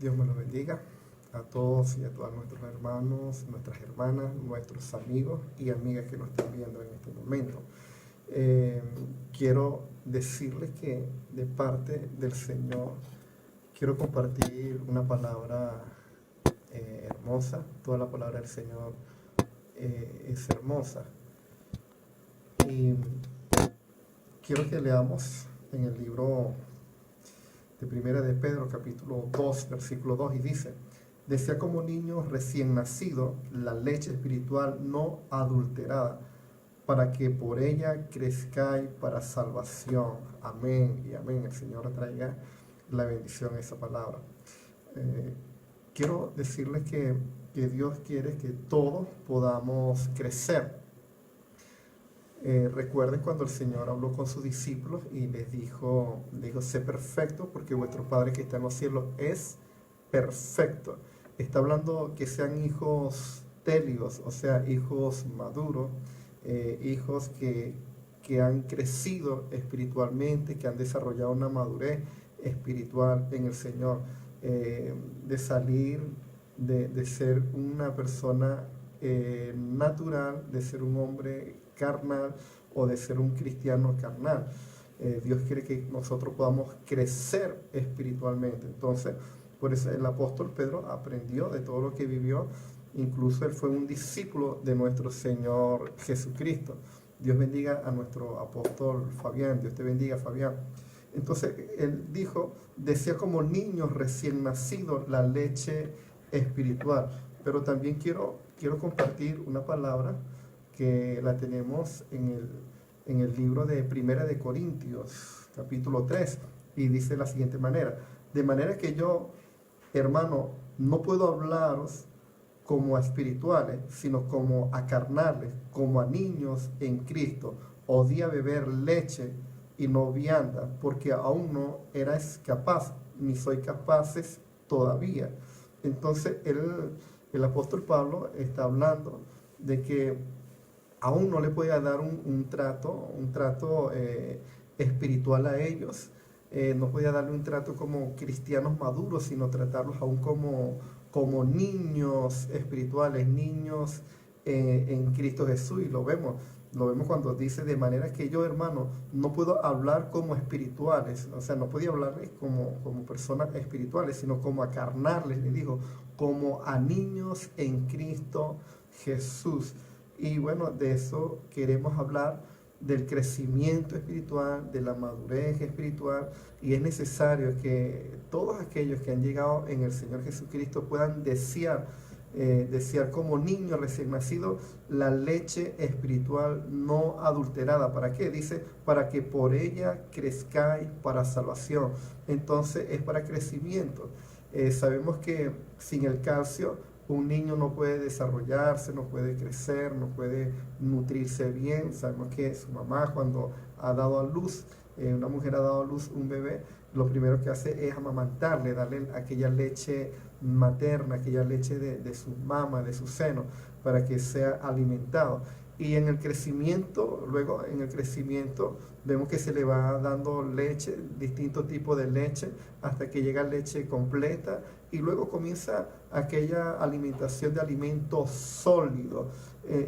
Dios me lo bendiga a todos y a todos nuestros hermanos, nuestras hermanas, nuestros amigos y amigas que nos están viendo en este momento. Quiero decirles que de parte del Señor quiero compartir una palabra hermosa. Toda la palabra del Señor es hermosa. Y quiero que leamos en el libro de Primera de Pedro, capítulo 2, versículo 2, y dice: desea como niño recién nacido la leche espiritual no adulterada, para que por ella crezcáis para salvación. Amén y amén. El Señor traiga la bendición a esa palabra. Quiero decirles que Dios quiere que todos podamos crecer. Recuerden cuando el Señor habló con sus discípulos y les dijo, sé perfecto porque vuestro Padre que está en los cielos es perfecto. Está hablando que sean hijos telios, o sea, hijos maduros, hijos que han crecido espiritualmente, que han desarrollado una madurez espiritual en el Señor, de salir de ser una persona natural, de ser un hombre carnal o de ser un cristiano carnal. Dios quiere que nosotros podamos crecer espiritualmente. Entonces, por eso el apóstol Pedro aprendió de todo lo que vivió. Incluso él fue un discípulo de nuestro Señor Jesucristo. Dios bendiga a nuestro apóstol Fabián. Dios te bendiga, Fabián. Entonces él dijo, desea como niños recién nacidos la leche espiritual. Pero también quiero compartir una palabra que la tenemos en el libro de Primera de Corintios, capítulo 3, y dice de la siguiente manera: de manera que yo, hermano, no puedo hablaros como a espirituales, sino como a carnales, como a niños en Cristo. Odia beber leche y no vianda, porque aún no erais capaz, ni sois capaces todavía. Entonces el apóstol Pablo está hablando de que aún no le podía dar un trato espiritual a ellos. No podía darle un trato como cristianos maduros, sino tratarlos aún como niños espirituales, niños en Cristo Jesús. Y lo vemos cuando dice, de manera que yo, hermano, no puedo hablar como espirituales, o sea, no podía hablarles como personas espirituales, sino como a carnales, le dijo, como a niños en Cristo Jesús. Y bueno, de eso queremos hablar, del crecimiento espiritual, de la madurez espiritual, y es necesario que todos aquellos que han llegado en el Señor Jesucristo puedan desear como niños recién nacidos la leche espiritual no adulterada. ¿Para qué? Dice, para que por ella crezcáis para salvación. Entonces es para crecimiento. Sabemos que sin el calcio un niño no puede desarrollarse, no puede crecer, no puede nutrirse bien. Sabemos que su mamá, cuando ha dado a luz, una mujer ha dado a luz un bebé, lo primero que hace es amamantarle, darle aquella leche materna, aquella leche de su mama, de su seno, para que sea alimentado. Y en el crecimiento, luego en el crecimiento, vemos que se le va dando leche, distintos tipos de leche, hasta que llega leche completa, y luego comienza aquella alimentación de alimentos sólidos.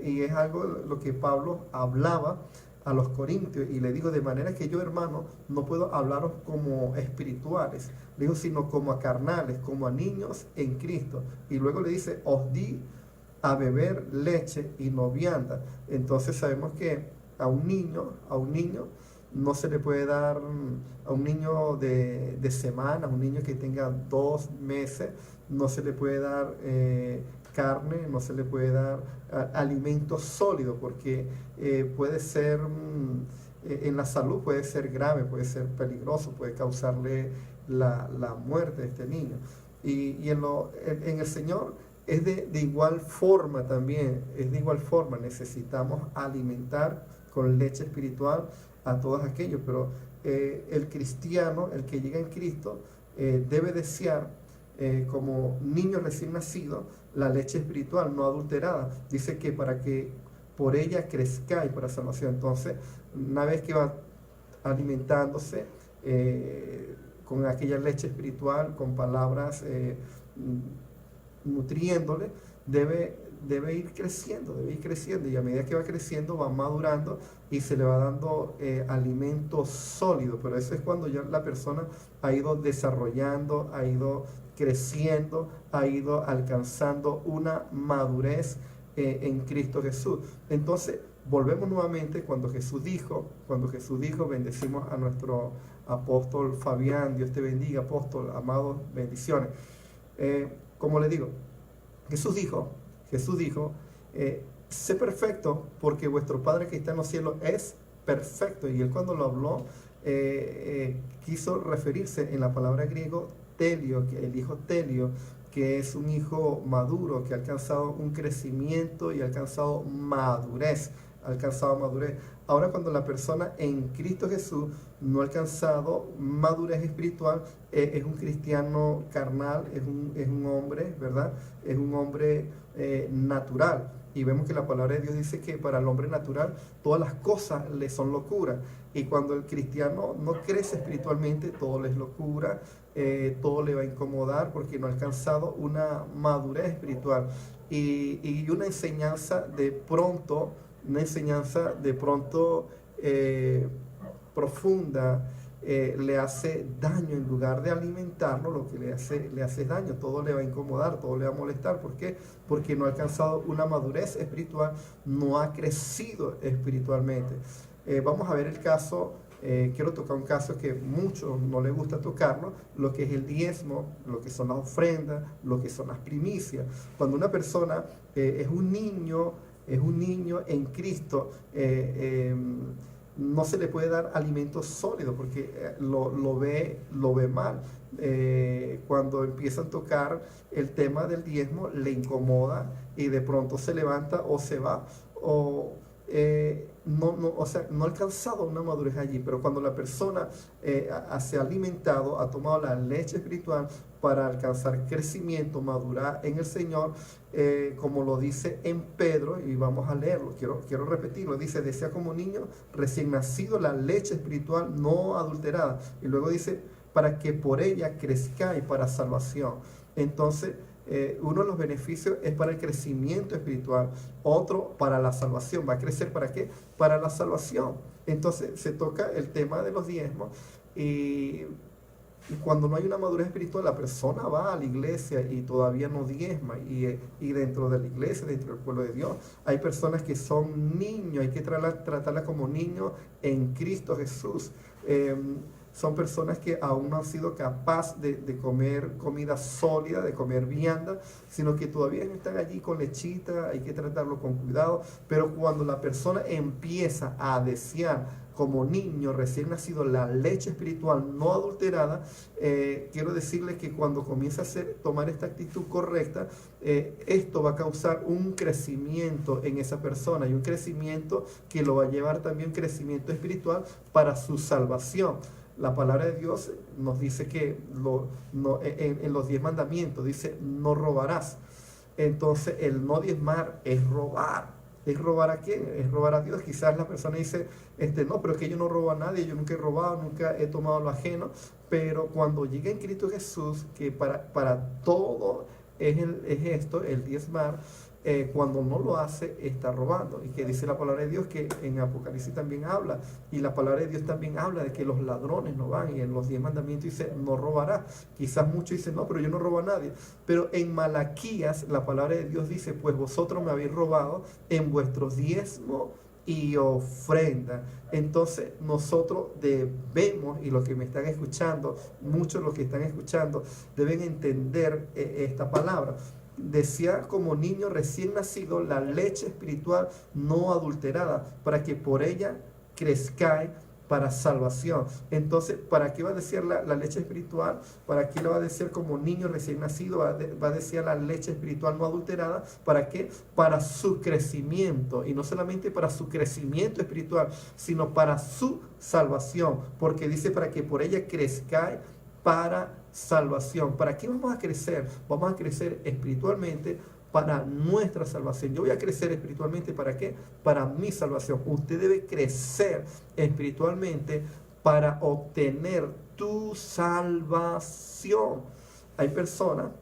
Y es algo lo que Pablo hablaba a los corintios, y le digo, de manera que yo, hermano, no puedo hablaros como espirituales, le digo, sino como a carnales, como a niños en Cristo. Y luego le dice, os di a beber leche y no vianda. Entonces sabemos que a un niño no se le puede dar, a un niño de semana, a un niño que tenga 2 meses, no se le puede dar carne, no se le puede dar alimento sólido, porque puede ser, en la salud puede ser grave, puede ser peligroso, puede causarle la muerte a este niño. Y en el Señor es de igual forma también, necesitamos alimentar con leche espiritual a todos aquellos, pero el cristiano, el que llega en Cristo, debe desear como niño recién nacido la leche espiritual no adulterada. Dice que para que por ella crezcáis para salvación. Entonces, una vez que va alimentándose, con aquella leche espiritual, con palabras nutriéndole, debe ir creciendo, y a medida que va creciendo va madurando y se le va dando alimento sólido. Pero eso es cuando ya la persona ha ido desarrollando, ha ido creciendo, ha ido alcanzando una madurez en Cristo Jesús. Entonces volvemos nuevamente cuando Jesús dijo, bendecimos a nuestro apóstol Fabián, Dios te bendiga, apóstol, amados, bendiciones. Como le digo, Jesús dijo, sé perfecto porque vuestro Padre que está en los cielos es perfecto. Y él, cuando lo habló, quiso referirse en la palabra griego telio, que el hijo telio, que es un hijo maduro, que ha alcanzado un crecimiento y ha alcanzado madurez. Ahora, cuando la persona en Cristo Jesús no ha alcanzado madurez espiritual, es un cristiano carnal, es un hombre, ¿verdad? Es un hombre natural. Y vemos que la palabra de Dios dice que para el hombre natural todas las cosas le son locura. Y cuando el cristiano no crece espiritualmente, todo le es locura, todo le va a incomodar porque no ha alcanzado una madurez espiritual. Y una enseñanza de pronto profunda, le hace daño. En lugar de alimentarlo, lo que le hace daño. Todo le va a incomodar, todo le va a molestar. ¿Por qué? Porque no ha alcanzado una madurez espiritual, no ha crecido espiritualmente. Vamos a ver el caso. Quiero tocar un caso que muchos no les gusta tocarlo, lo que es el diezmo, lo que son las ofrendas, lo que son las primicias. Cuando una persona es un niño en Cristo, no se le puede dar alimento sólido porque lo ve mal. Cuando empiezan a tocar el tema del diezmo, le incomoda y de pronto se levanta o se va, o no ha alcanzado una madurez allí. Pero cuando la persona se ha alimentado, ha tomado la leche espiritual para alcanzar crecimiento, madurar en el Señor, como lo dice en Pedro, y vamos a leerlo, quiero repetirlo, dice: desea como niño recién nacido la leche espiritual no adulterada, y luego dice: para que por ella crezcáis para salvación. Entonces, uno de los beneficios es para el crecimiento espiritual, otro para la salvación. ¿Va a crecer para qué? Para la salvación. Entonces se toca el tema de los diezmos, y cuando no hay una madurez espiritual, la persona va a la iglesia y todavía no diezma, y dentro de la iglesia, dentro del pueblo de Dios, hay personas que son niños, hay que tratarlas como niños en Cristo Jesús. Son personas que aún no han sido capaces de comer comida sólida, de comer vianda, sino que todavía están allí con lechita. Hay que tratarlo con cuidado. Pero cuando la persona empieza a desear como niño recién nacido la leche espiritual no adulterada, quiero decirles que cuando comienza a tomar esta actitud correcta, esto va a causar un crecimiento en esa persona, y un crecimiento que lo va a llevar también un crecimiento espiritual para su salvación. La palabra de Dios nos dice que en los 10 mandamientos dice: no robarás. Entonces el no diezmar es robar. ¿Es robar a quién? Es robar a Dios. Quizás la persona dice, no, pero es que yo no robo a nadie, yo nunca he robado, nunca he tomado lo ajeno. Pero cuando llega en Cristo Jesús, que para todo es esto, el diezmar, cuando no lo hace, está robando. Y que dice la palabra de Dios que en Apocalipsis también habla, y la palabra de Dios también habla de que los ladrones no van, y en los 10 mandamientos dice: no robarás. Quizás muchos dicen: no, pero yo no robo a nadie. Pero en Malaquías la palabra de Dios dice: pues vosotros me habéis robado en vuestros diezmos y ofrenda. Entonces nosotros debemos, y los que me están escuchando, muchos de los que están escuchando, deben entender esta palabra. Decía como niño recién nacido la leche espiritual no adulterada, para que por ella crezcáis para salvación. Entonces, ¿para qué va a desear la leche espiritual? ¿Para qué lo va a desear como niño recién nacido? Va a desear la leche espiritual no adulterada. ¿Para qué? Para su crecimiento. Y no solamente para su crecimiento espiritual, sino para su salvación. Porque dice: para que por ella crezcáis para salvación. ¿Para qué vamos a crecer? Vamos a crecer espiritualmente para nuestra salvación. Yo voy a crecer espiritualmente, ¿para qué? Para mi salvación. Usted debe crecer espiritualmente para obtener tu salvación. Hay personas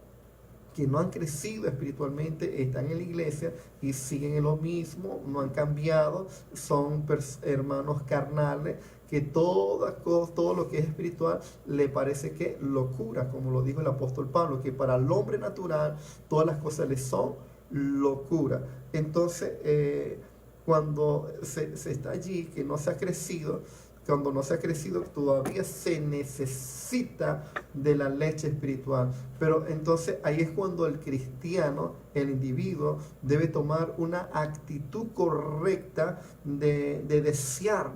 que no han crecido espiritualmente, están en la iglesia y siguen en lo mismo, no han cambiado, son hermanos carnales, que todo lo que es espiritual le parece que locura, como lo dijo el apóstol Pablo, que para el hombre natural todas las cosas le son locura. Entonces, cuando se está allí, que no se ha crecido, cuando no se ha crecido, todavía se necesita de la leche espiritual. Pero entonces ahí es cuando el cristiano, el individuo, debe tomar una actitud correcta de desear,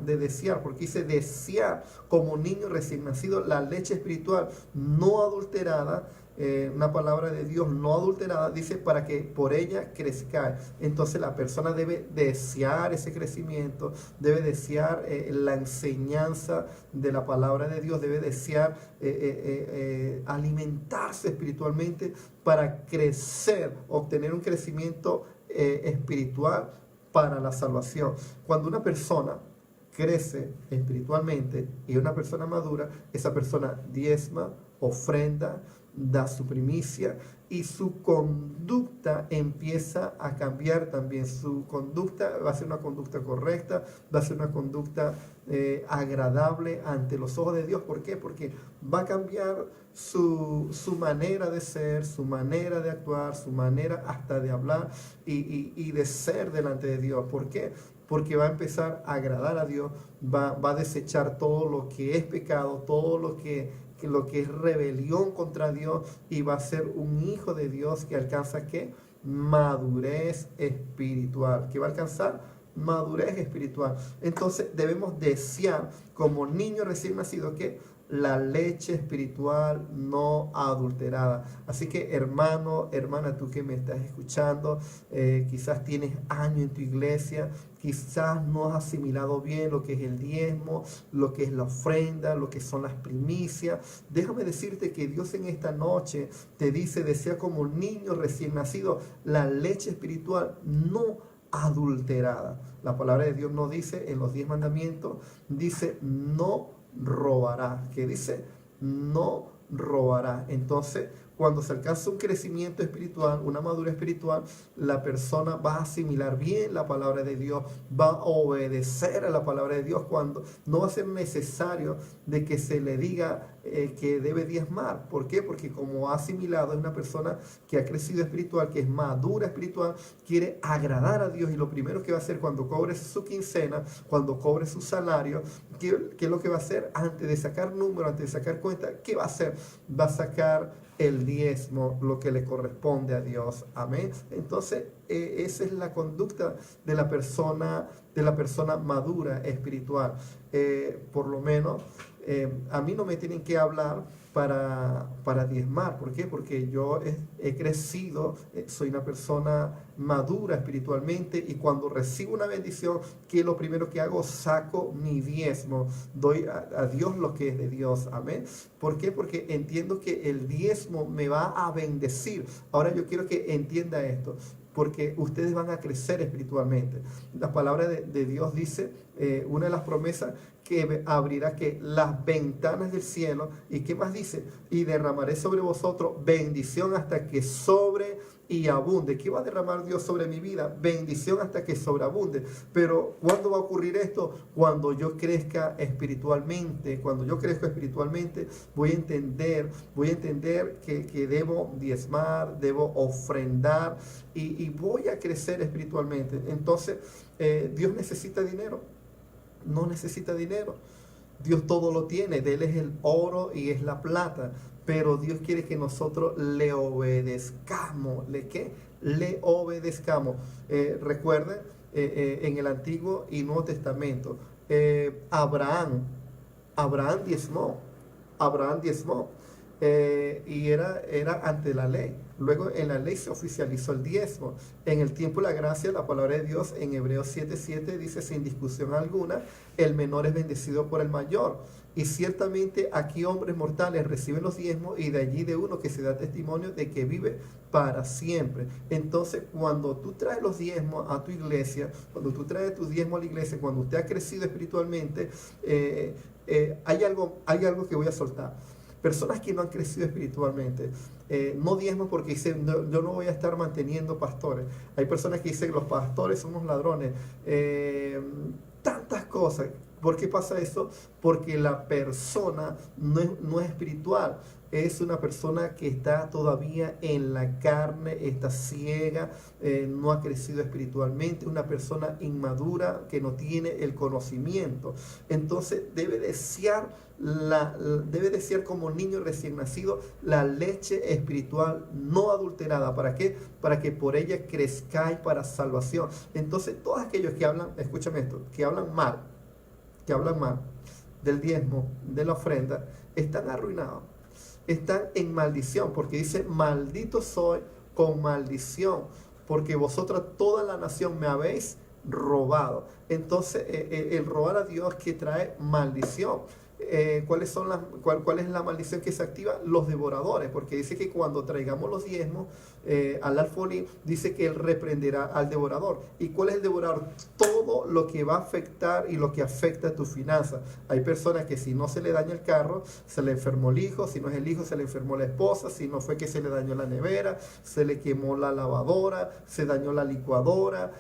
porque dice desear como niño recién nacido la leche espiritual no adulterada. Una palabra de Dios no adulterada, dice, para que por ella crezca. Entonces la persona debe desear ese crecimiento, debe desear la enseñanza de la palabra de Dios, debe desear alimentarse espiritualmente para crecer, obtener un crecimiento espiritual para la salvación. Cuando una persona crece espiritualmente y una persona madura, esa persona diezma, ofrenda, da su primicia y su conducta empieza a cambiar también. Su conducta va a ser una conducta correcta, va a ser una conducta agradable ante los ojos de Dios. ¿Por qué? Porque va a cambiar su manera de ser, su manera de actuar, su manera hasta de hablar y de ser delante de Dios. ¿Por qué? Porque va a empezar a agradar a Dios, va a desechar todo lo que es pecado, todo lo que es rebelión contra Dios, y va a ser un hijo de Dios que alcanza ¿qué? Madurez espiritual. ¿Qué va a alcanzar? Madurez espiritual. Entonces debemos desear como niño recién nacido que la leche espiritual no adulterada. Así que hermano, hermana, tú que me estás escuchando, quizás tienes años en tu iglesia, quizás no has asimilado bien lo que es el diezmo, lo que es la ofrenda, lo que son las primicias. Déjame decirte que Dios en esta noche te dice, desea como un niño recién nacido la leche espiritual no adulterada. La palabra de Dios nos dice en los 10 mandamientos, dice no robará, que dice no robará. Entonces, cuando se alcanza un crecimiento espiritual, una madurez espiritual, la persona va a asimilar bien la palabra de Dios, va a obedecer a la palabra de Dios, cuando no va a ser necesario de que se le diga que debe diezmar. ¿Por qué? Porque como ha asimilado, es una persona que ha crecido espiritual, que es madura espiritual, quiere agradar a Dios, y lo primero que va a hacer cuando cobre su quincena, cuando cobre su salario, ¿qué es lo que va a hacer? Antes de sacar número, antes de sacar cuenta, ¿qué va a hacer? Va a sacar el diezmo, lo que le corresponde a Dios. Amén. Entonces, esa es la conducta de la persona madura espiritual. Por lo menos, a mí no me tienen que hablar para diezmar. ¿Por qué? Porque yo he crecido, soy una persona madura espiritualmente, y cuando recibo una bendición, que lo primero que hago, saco mi diezmo, doy a Dios lo que es de Dios. Amén. ¿Por qué? Porque entiendo que el diezmo me va a bendecir. Ahora yo quiero que entienda esto, porque ustedes van a crecer espiritualmente. La palabra de Dios dice, una de las promesas, que abrirá que las ventanas del cielo, y qué más dice, y derramaré sobre vosotros bendición hasta que sobre y abunde. ¿Qué va a derramar Dios sobre mi vida? Bendición hasta que sobreabunde. Pero ¿cuándo va a ocurrir esto? Cuando yo crezca espiritualmente. Cuando yo crezco espiritualmente, voy a entender que debo diezmar, debo ofrendar, y voy a crecer espiritualmente. Entonces, Dios necesita dinero. No necesita dinero. Dios todo lo tiene. De Él es el oro y es la plata. Pero Dios quiere que nosotros le obedezcamos. ¿Le qué? Le obedezcamos. Recuerden, en el Antiguo y Nuevo Testamento, Abraham diezmó. Abraham diezmó. Y era ante la ley. Luego en la ley se oficializó el diezmo. En el tiempo de la gracia, la palabra de Dios en Hebreos 7:7 dice, sin discusión alguna, el menor es bendecido por el mayor. Y ciertamente aquí hombres mortales reciben los diezmos, y de allí de uno que se da testimonio de que vive para siempre. Entonces, cuando tú traes los diezmos a tu iglesia, cuando tú traes tu diezmo a la iglesia, cuando usted ha crecido espiritualmente, hay algo que voy a soltar. Personas que no han crecido espiritualmente, no diezman porque dicen, no, yo no voy a estar manteniendo pastores. Hay personas que dicen, los pastores son unos ladrones. Tantas cosas. ¿Por qué pasa eso? Porque la persona no es espiritual. Es una persona que está todavía en la carne, está ciega, no ha crecido espiritualmente, una persona inmadura que no tiene el conocimiento. Entonces debe desear como niño recién nacido la leche espiritual no adulterada. ¿Para qué? Para que por ella crezcáis para salvación. Entonces todos aquellos que hablan, escúchame esto, que hablan mal del diezmo, de la ofrenda, están arruinados. Están en maldición, porque dice, maldito soy con maldición, porque vosotras toda la nación me habéis robado. Entonces, el robar a Dios que trae maldición. ¿Cuál es la maldición que se activa? Los devoradores, porque dice que cuando traigamos los diezmos al alfolí, dice que él reprenderá al devorador. ¿Y cuál es el devorador? Todo lo que va a afectar y lo que afecta a tu finanzas. Hay personas que si no se le daña el carro, se le enfermó el hijo; si no es el hijo, se le enfermó la esposa; si no fue que se le dañó la nevera, se le quemó la lavadora, se dañó la licuadora,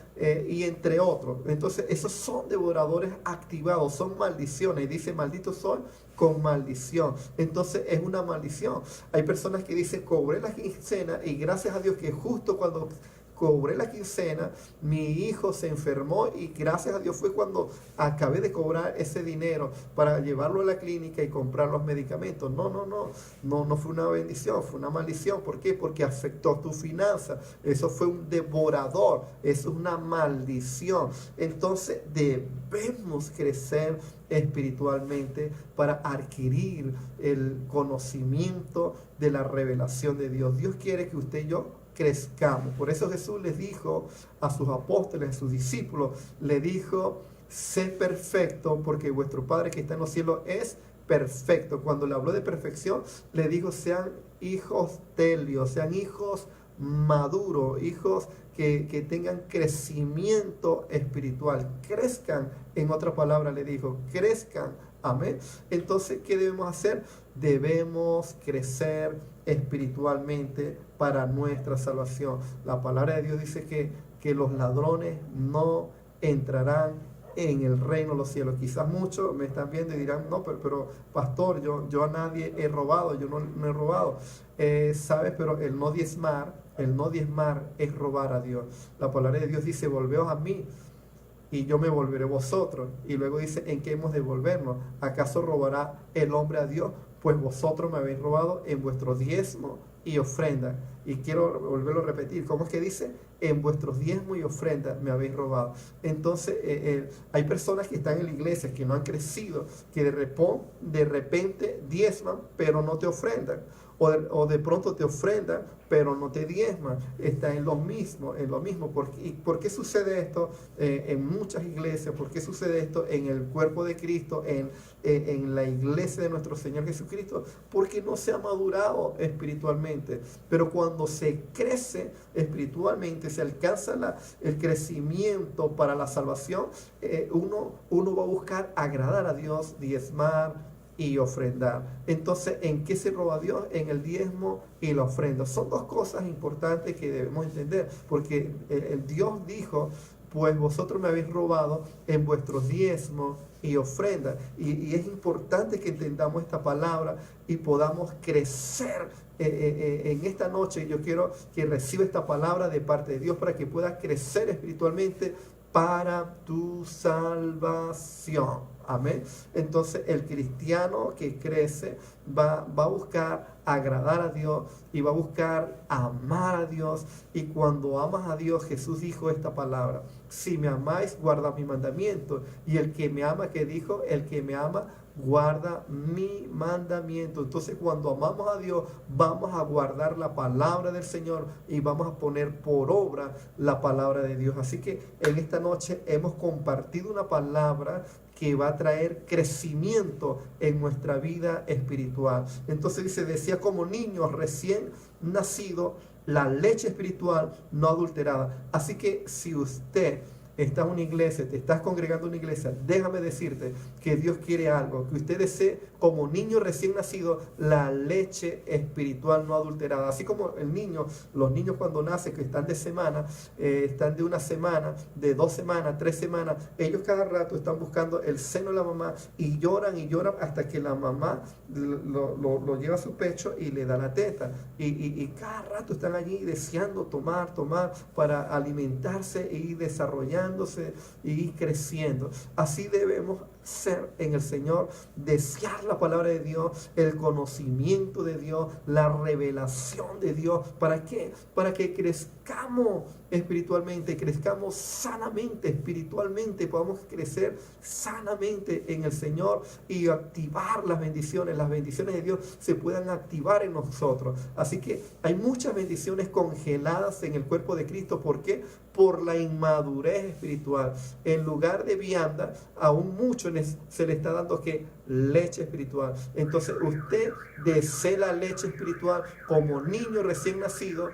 y entre otros. Entonces esos son devoradores activados, son maldiciones. Y dice, maldito soy con maldición. Entonces es una maldición. Hay personas que dicen, cobré la quincena y gracias a Dios que justo cuando cobré la quincena, mi hijo se enfermó y gracias a Dios fue cuando acabé de cobrar ese dinero para llevarlo a la clínica y comprar los medicamentos. No fue una bendición, fue una maldición. ¿Por qué? Porque afectó tu finanza. Eso fue un devorador, eso es una maldición. Entonces debemos crecer espiritualmente para adquirir el conocimiento de la revelación de Dios. Dios quiere que usted y yo crezcamos. Por eso Jesús les dijo a sus apóstoles, a sus discípulos, le dijo, sé perfecto porque vuestro Padre que está en los cielos es perfecto. Cuando le habló de perfección, le dijo, sean hijos telios, sean hijos maduros, hijos que tengan crecimiento espiritual, crezcan. En otra palabra le dijo, crezcan. Amén. Entonces, ¿qué debemos hacer? Debemos crecer espiritualmente para nuestra salvación. La palabra de Dios dice que los ladrones no entrarán en el reino de los cielos. Quizás muchos me están viendo y dirán, no, pero pastor, yo a nadie he robado, yo no he robado. ¿Sabes? Pero el no diezmar es robar a Dios. La palabra de Dios dice, volveos a mí y yo me volveré a vosotros. Y luego dice, ¿en qué hemos de volvernos? ¿Acaso robará el hombre a Dios? Pues vosotros me habéis robado en vuestros diezmos y ofrendas. Y quiero volverlo a repetir. ¿Cómo es que dice? En vuestros diezmos y ofrendas me habéis robado. Entonces, hay personas que están en la iglesia, que no han crecido, que de repente diezman, pero no te ofrendan. O de pronto te ofrendan, pero no te diezman. Está en lo mismo. ¿Por qué sucede esto en muchas iglesias? ¿Por qué sucede esto en el cuerpo de Cristo, en la iglesia de nuestro Señor Jesucristo? Porque no se ha madurado espiritualmente. Pero cuando se crece espiritualmente, se alcanza el crecimiento para la salvación, uno va a buscar agradar a Dios, diezmar y ofrendar. Entonces, ¿en qué se roba Dios? En el diezmo y la ofrenda. Son dos cosas importantes que debemos entender, porque el Dios dijo, pues vosotros me habéis robado en vuestros diezmos y ofrendas. Y es importante que entendamos esta palabra y podamos crecer en esta noche. Yo quiero que reciba esta palabra de parte de Dios para que puedas crecer espiritualmente para tu salvación. Amén. Entonces el cristiano que crece va a buscar agradar a Dios y va a buscar amar a Dios. Y cuando amas a Dios, Jesús dijo esta palabra: si me amáis, guardad mi mandamiento. Y el que me ama, ¿qué dijo? El que me ama guarda mi mandamiento. Entonces, cuando amamos a Dios, vamos a guardar la palabra del Señor y vamos a poner por obra la palabra de Dios. Así que en esta noche hemos compartido una palabra que va a traer crecimiento en nuestra vida espiritual. Entonces dice, decía como niños recién nacidos, la leche espiritual no adulterada. Así que si usted estás en una iglesia, te estás congregando en una iglesia, déjame decirte que Dios quiere algo, que usted desee como niño recién nacido la leche espiritual no adulterada. Así como los niños cuando nacen, que están de semana, están de una semana, de 2 semanas, 3 semanas, ellos cada rato están buscando el seno de la mamá y lloran hasta que la mamá lo lleva a su pecho y le da la teta. Y cada rato están allí deseando tomar para alimentarse y desarrollándose y creciendo. Así debemos ser en el Señor, desear la palabra de Dios, el conocimiento de Dios, la revelación de Dios. ¿Para qué? Para que crezcamos espiritualmente, crezcamos sanamente, espiritualmente, podamos crecer sanamente en el Señor y activar las bendiciones de Dios se puedan activar en nosotros. Así que hay muchas bendiciones congeladas en el cuerpo de Cristo. ¿Por qué? Por la inmadurez espiritual. En lugar de vianda, aún mucho se le está dando que leche espiritual. Entonces usted desea la leche espiritual como niño recién nacido,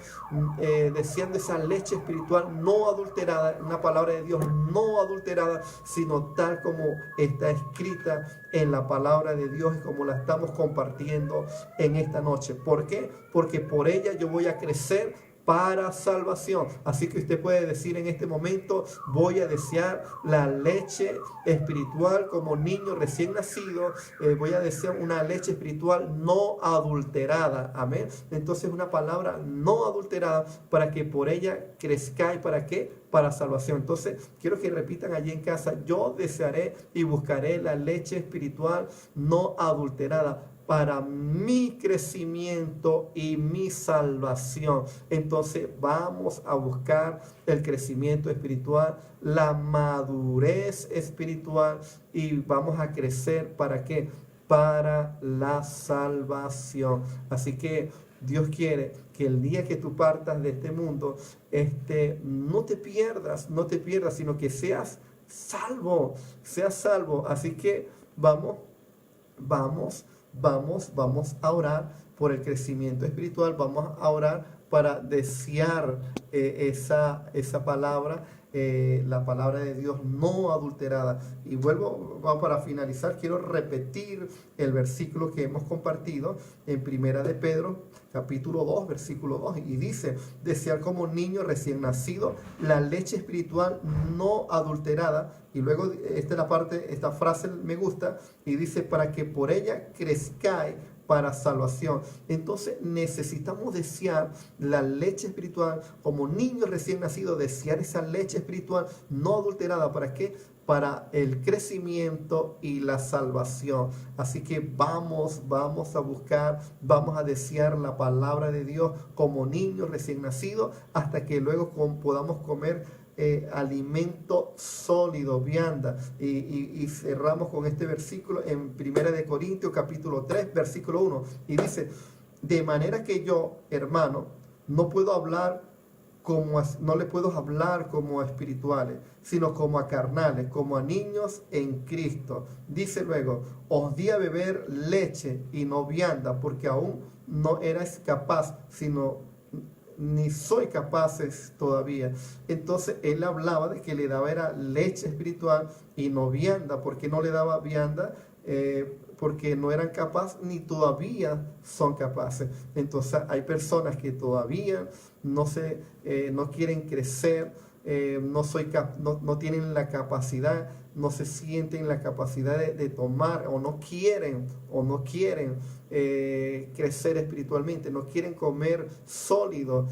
deseando esa leche espiritual no adulterada, una palabra de Dios no adulterada, sino tal como está escrita en la palabra de Dios y como la estamos compartiendo en esta noche. ¿Por qué? Porque por ella yo voy a crecer para salvación. Así que usted puede decir en este momento: voy a desear la leche espiritual como niño recién nacido, voy a desear una leche espiritual no adulterada. Amén. Entonces una palabra no adulterada para que por ella crezcáis. ¿Para qué? Para salvación. Entonces quiero que repitan allí en casa: yo desearé y buscaré la leche espiritual no adulterada para mi crecimiento y mi salvación. Entonces vamos a buscar el crecimiento espiritual, la madurez espiritual, y vamos a crecer. ¿Para qué? Para la salvación. Así que Dios quiere que el día que tú partas de este mundo, no te pierdas, sino que seas salvo. Así que vamos a orar por el crecimiento espiritual, vamos a orar para desear esa palabra, la palabra de Dios no adulterada. Y vamos para finalizar, quiero repetir el versículo que hemos compartido en Primera de Pedro, capítulo 2, versículo 2, y dice: desear como niño recién nacido la leche espiritual no adulterada. Y luego esta frase me gusta, y dice: para que por ella crezcáis para salvación. Entonces necesitamos desear la leche espiritual como niños recién nacidos, desear esa leche espiritual no adulterada. ¿Para qué? Para el crecimiento y la salvación. Así que vamos a buscar, vamos a desear la palabra de Dios como niños recién nacidos, hasta que luego podamos comer alimento sólido, vianda. Y cerramos con este versículo en 1 Corintios capítulo 3, versículo 1, y dice: de manera que yo, hermano, no le puedo hablar como a espirituales, sino como a carnales, como a niños en Cristo. Dice luego: os di a beber leche y no vianda, porque aún no erais capaz, ni soy capaces todavía. Entonces él hablaba de que le daba era leche espiritual y no vianda. ¿Por qué no le daba vianda? Porque no eran capaces ni todavía son capaces. Entonces hay personas que todavía no quieren crecer, no tienen la capacidad, no se sienten la capacidad de tomar, o no quieren crecer espiritualmente, no quieren comer sólido,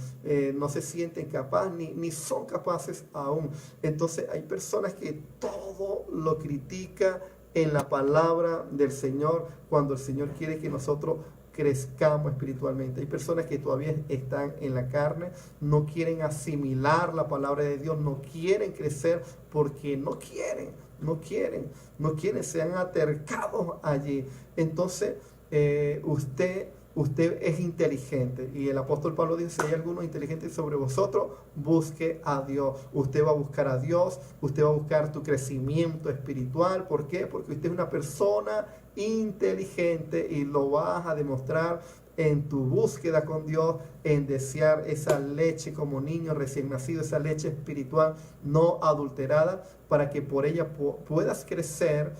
no se sienten capaces ni son capaces aún. Entonces hay personas que todo lo critican en la palabra del Señor, cuando el Señor quiere que nosotros crezcamos espiritualmente. Hay personas que todavía están en la carne, no quieren asimilar la palabra de Dios, no quieren crecer porque no quieren, se han atercado allí. Entonces usted es inteligente, y el apóstol Pablo dice: si hay alguno inteligente sobre vosotros, busque a Dios. Usted va a buscar a Dios, usted va a buscar tu crecimiento espiritual. ¿Por qué? Porque usted es una persona inteligente y lo vas a demostrar en tu búsqueda con Dios, en desear esa leche como niño recién nacido, esa leche espiritual no adulterada, para que por ella puedas crecer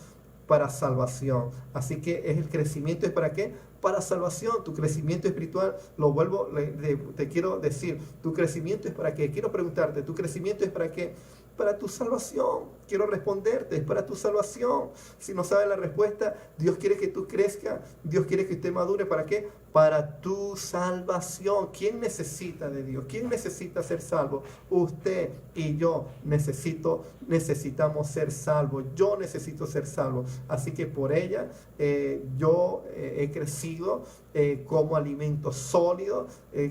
para salvación. Así que el crecimiento es para qué? Para salvación. Tu crecimiento espiritual, te quiero decir, tu crecimiento es para qué. Quiero preguntarte, ¿tu crecimiento es para qué? Para tu salvación. Quiero responderte, es para tu salvación. Si no sabes la respuesta, Dios quiere que tú crezcas, Dios quiere que usted madure. ¿Para qué? Para tu salvación. ¿Quién necesita de Dios? ¿Quién necesita ser salvo? Usted y yo necesitamos ser salvos. Yo necesito ser salvo. Así que por ella yo he crecido como alimento sólido.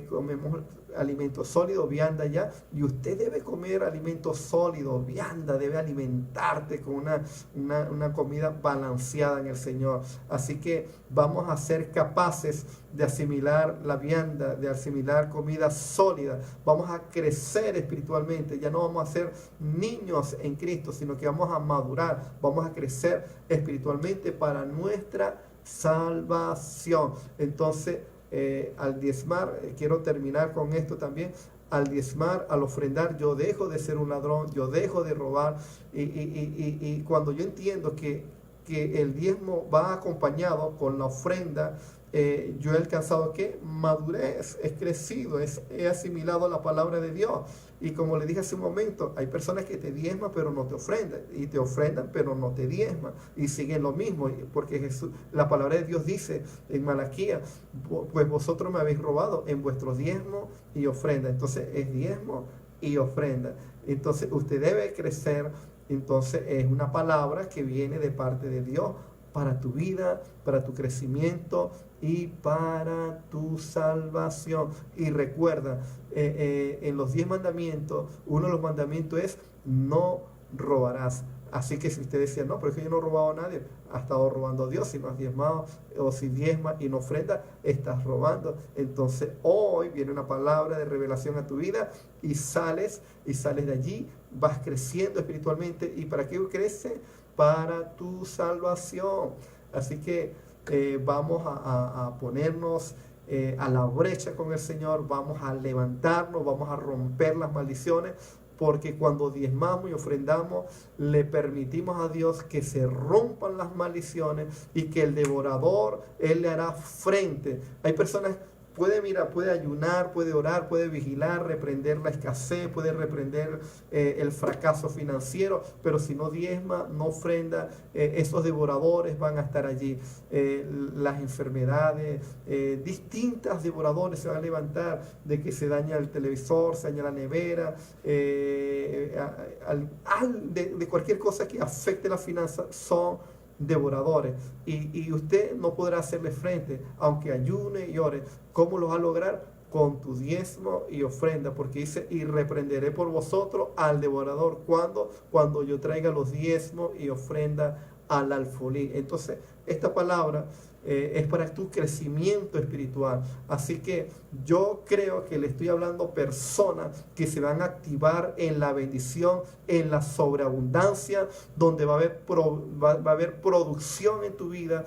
Comemos alimento sólido, vianda ya, y usted debe comer alimento sólido, vianda, debe alimentarte con una comida balanceada en el Señor. Así que vamos a ser capaces de asimilar la vianda, de asimilar comida sólida. Vamos a crecer espiritualmente, ya no vamos a ser niños en Cristo, sino que vamos a madurar, vamos a crecer espiritualmente para nuestra salvación. Entonces, al diezmar, quiero terminar con esto también. Al diezmar, al ofrendar, yo dejo de ser un ladrón, yo dejo de robar. Y cuando yo entiendo que el diezmo va acompañado con la ofrenda, yo he alcanzado ¿qué? Madurez, he crecido, he asimilado la palabra de Dios. Y como le dije hace un momento, hay personas que te diezman pero no te ofrendan, y te ofrendan pero no te diezman, y siguen lo mismo, porque Jesús, la palabra de Dios dice en Malaquías, pues vosotros me habéis robado en vuestros diezmos y ofrenda. Entonces es diezmo y ofrenda. Entonces usted debe crecer. Entonces es una palabra que viene de parte de Dios para tu vida, para tu crecimiento y para tu salvación. Y recuerda, en los 10 mandamientos, uno de los mandamientos es no robarás. Así que si usted decía, no, pero es que yo no he robado a nadie, ha estado robando a Dios. Si no has diezmado, o si diezmas y no ofrendas, estás robando. Entonces hoy viene una palabra de revelación a tu vida y sales de allí, vas creciendo espiritualmente. ¿Y para qué crece? Para tu salvación. Así que vamos a ponernos a la brecha con el Señor, vamos a levantarnos, vamos a romper las maldiciones, porque cuando diezmamos y ofrendamos, le permitimos a Dios que se rompan las maldiciones y que el devorador, Él le hará frente. Hay personas, puede ayunar, puede orar, puede vigilar, reprender la escasez, puede reprender el fracaso financiero, pero si no diezma, no ofrenda, esos devoradores van a estar allí. Las enfermedades, distintas devoradores se van a levantar, de que se daña el televisor, se daña la nevera, de cualquier cosa que afecte la finanza, son devoradores, y usted no podrá hacerle frente, aunque ayune y ore. ¿Cómo lo va a lograr? Con tu diezmo y ofrenda, porque dice, y reprenderé por vosotros al devorador. Cuando yo traiga los diezmos y ofrenda al alfolí. Entonces, esta palabra es para tu crecimiento espiritual. Así que yo creo que le estoy hablando a personas que se van a activar en la bendición, en la sobreabundancia, donde va a haber producción en tu vida.